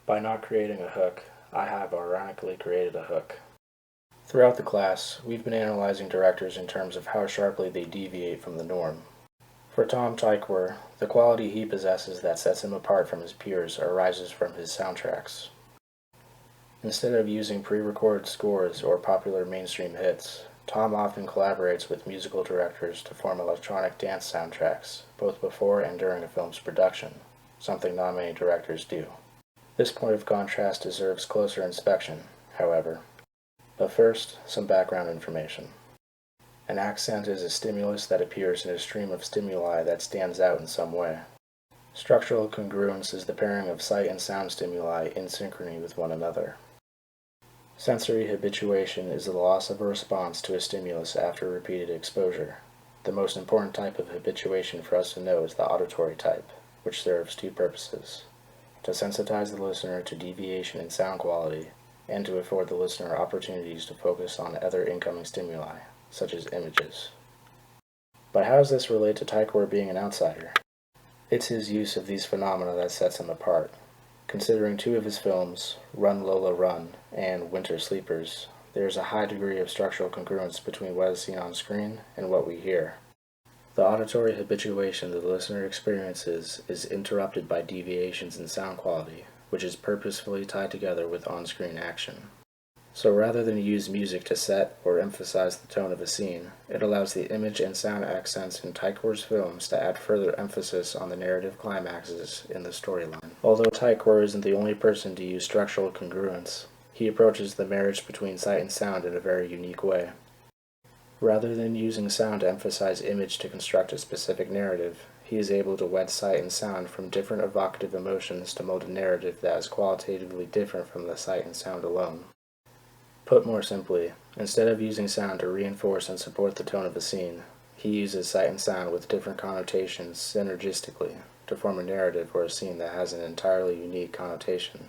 By not creating a hook, I have ironically created a hook. Throughout the class, we've been analyzing directors in terms of how sharply they deviate from the norm. For Tom Tykwer, the quality he possesses that sets him apart from his peers arises from his soundtracks. Instead of using pre-recorded scores or popular mainstream hits, Tom often collaborates with musical directors to form electronic dance soundtracks, both before and during a film's production, something not many directors do. This point of contrast deserves closer inspection, however. But first, some background information. An accent is a stimulus that appears in a stream of stimuli that stands out in some way. Structural congruence is the pairing of sight and sound stimuli in synchrony with one another. Sensory habituation is the loss of a response to a stimulus after repeated exposure. The most important type of habituation for us to know is the auditory type, which serves two purposes: to sensitize the listener to deviation in sound quality, and to afford the listener opportunities to focus on other incoming stimuli, such as images. But how does this relate to Tykwer being an outsider? It's his use of these phenomena that sets him apart. Considering two of his films, Run Lola Run and Winter Sleepers, there is a high degree of structural congruence between what is seen on screen and what we hear. The auditory habituation the listener experiences is interrupted by deviations in sound quality, which is purposefully tied together with on-screen action. So rather than use music to set or emphasize the tone of a scene, it allows the image and sound accents in Tykwer's films to add further emphasis on the narrative climaxes in the storyline. Although Tykwer isn't the only person to use structural congruence, he approaches the marriage between sight and sound in a very unique way. Rather than using sound to emphasize image to construct a specific narrative, he is able to wed sight and sound from different evocative emotions to mold a narrative that is qualitatively different from the sight and sound alone. Put more simply, instead of using sound to reinforce and support the tone of a scene, he uses sight and sound with different connotations synergistically to form a narrative or a scene that has an entirely unique connotation.